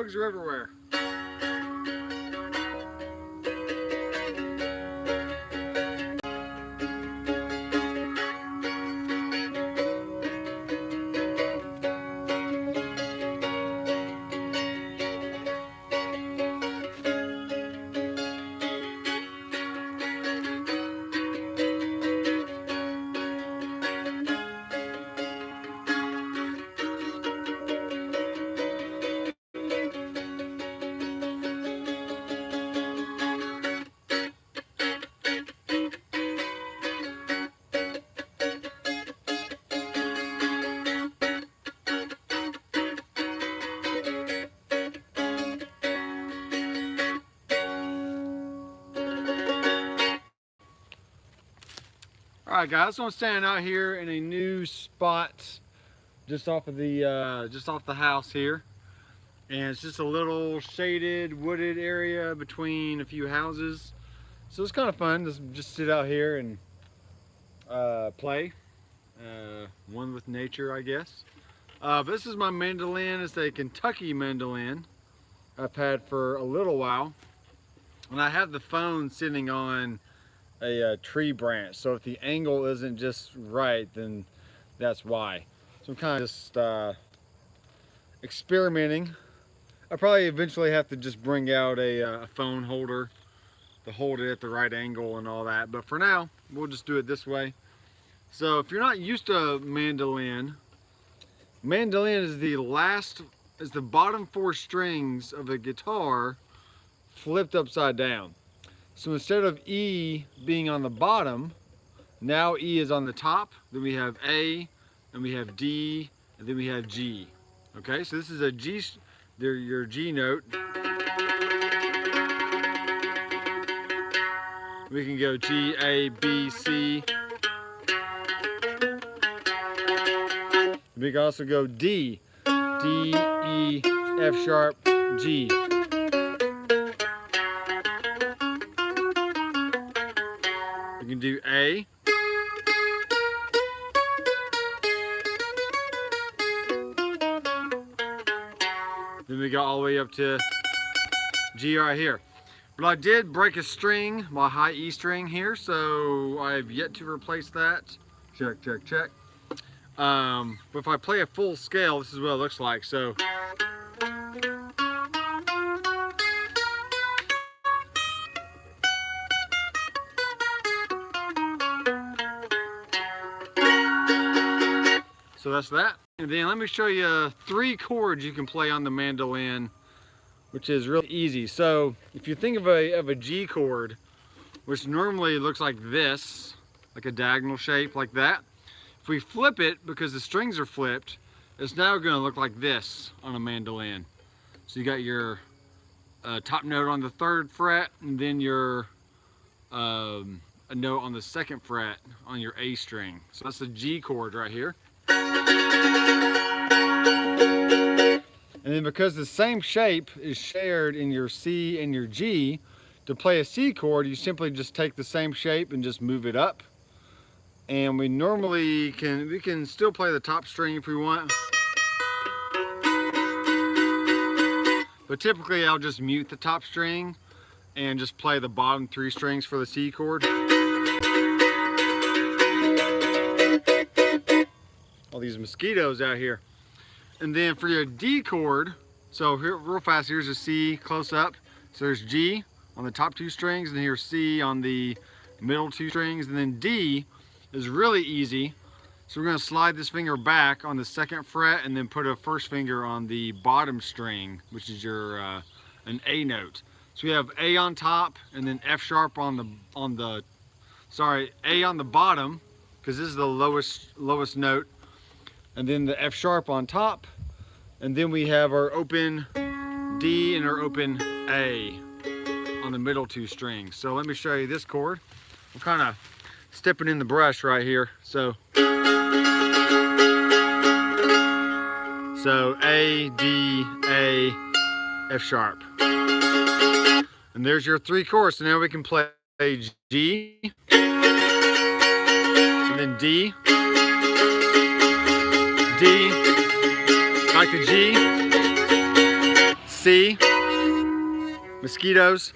bugs are everywhere. Alright guys, so I'm standing out here in a new spot just off the house here. And it's just a little shaded, wooded area between a few houses. So it's kind of fun to just sit out here and play. One with nature, I guess. But this is my mandolin. It's a Kentucky mandolin I've had for a little while. And I have the phone sitting on a tree branch, so if the angle isn't just right, then that's why. So I'm kind of just experimenting. I probably eventually have to just bring out a phone holder to hold it at the right angle and all that, but for now we'll just do it this way. So if you're not used to mandolin is the bottom 4 strings of a guitar flipped upside down. So instead of E being on the bottom, now E is on the top. Then we have A, and we have D, and then we have G. Okay, so this is a G, your G note. We can go G, A, B, C. We can also go D, D, E, F sharp, G. You can do A, then we go all the way up to G right here. But I did break a string, my high E string here, so I've yet to replace that. Check, check, check. But if I play a full scale, this is what it looks like. So that's that. And then let me show you 3 chords you can play on the mandolin, which is really easy. So if you think of a G chord, which normally looks like this, like a diagonal shape like that, if we flip it, because the strings are flipped, it's now going to look like this on a mandolin. So you got your top note on the 3rd fret, and then your a note on the 2nd fret on your A string. So that's the G chord right here. And then because the same shape is shared in your C and your G, to play a C chord, you simply just take the same shape and just move it up. And we normally can still play the top string if we want. But typically I'll just mute the top string and just play the bottom 3 strings for the C chord. All these mosquitoes out here. And then for your D chord, so here real fast, here's a C close up. So there's G on the top 2 strings, and here's C on the middle 2 strings, and then D is really easy. So we're going to slide this finger back on the 2nd fret and then put a 1st finger on the bottom string, which is your an A note. So we have A on top, and then F sharp on the A on the bottom, because this is the lowest note, and then the F sharp on top, and then we have our open D and our open A on the middle 2 strings. So let me show you this chord. We're kind of stepping in the brush right here. So A, D, A, F sharp. And there's your 3 chords. So now we can play G, and then D, back to G, C, mosquitoes.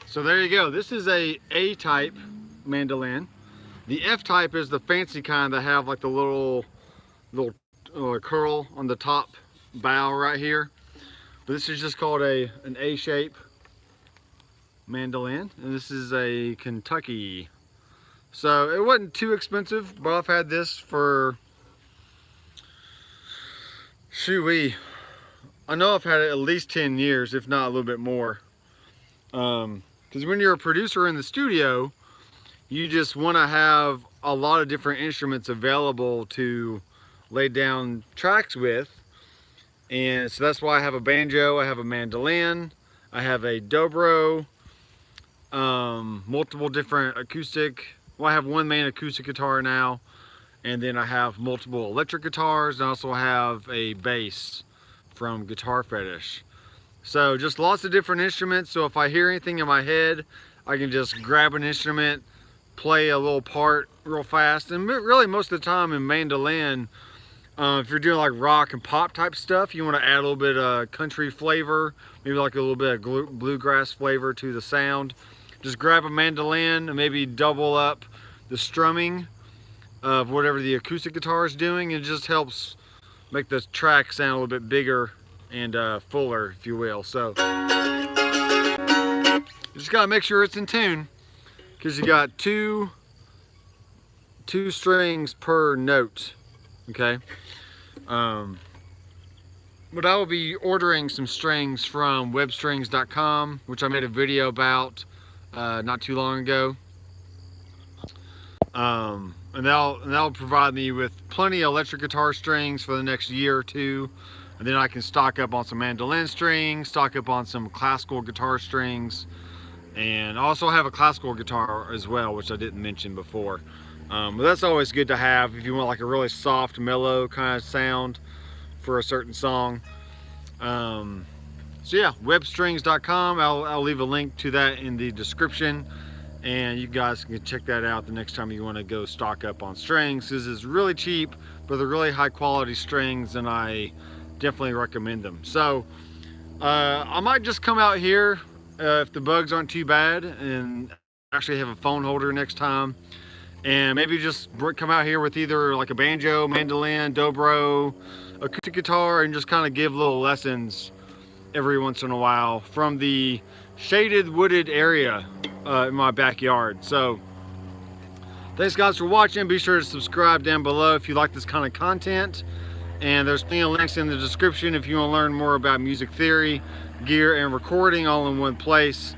So there you go. This is a A-type mandolin. The F-type is the fancy kind that have like the little curl on the top bow right here. But this is just called an A-shape mandolin, and this is a Kentucky. So it wasn't too expensive, but I've had this for, I know I've had it at least 10 years, if not a little bit more. Because when you're a producer in the studio, you just want to have a lot of different instruments available to lay down tracks with. And so that's why I have a banjo, I have a mandolin, I have a dobro, multiple different acoustic. Well, I have one main acoustic guitar now, and then I have multiple electric guitars, and I also have a bass from Guitar Fetish. So just lots of different instruments, so if I hear anything in my head, I can just grab an instrument, play a little part real fast. And really most of the time in mandolin, if you're doing like rock and pop type stuff, you want to add a little bit of country flavor, maybe like a little bit of bluegrass flavor to the sound. Just grab a mandolin and maybe double up the strumming of whatever the acoustic guitar is doing. It just helps make the track sound a little bit bigger and fuller, if you will. So you just gotta make sure it's in tune, because you got two strings per note. Okay. But I will be ordering some strings from webstrings.com, which I made a video about not too long ago. And that'll provide me with plenty of electric guitar strings for the next year or two. And then I can stock up on some mandolin strings, stock up on some classical guitar strings, and I also have a classical guitar as well, which I didn't mention before. But that's always good to have if you want like a really soft, mellow kind of sound for a certain song. So yeah, webstrings.com. I'll leave a link to that in the description, and you guys can check that out the next time you want to go stock up on strings. This is really cheap, but they're really high quality strings, and I definitely recommend them. So I might just come out here if the bugs aren't too bad, and actually have a phone holder next time, and maybe just come out here with either like a banjo, mandolin, dobro, acoustic guitar, and just kind of give little lessons every once in a while from the shaded wooded area in my backyard. So thanks guys for watching. Be sure to subscribe down below if you like this kind of content, and there's plenty of links in the description if you want to learn more about music theory, gear, and recording all in one place.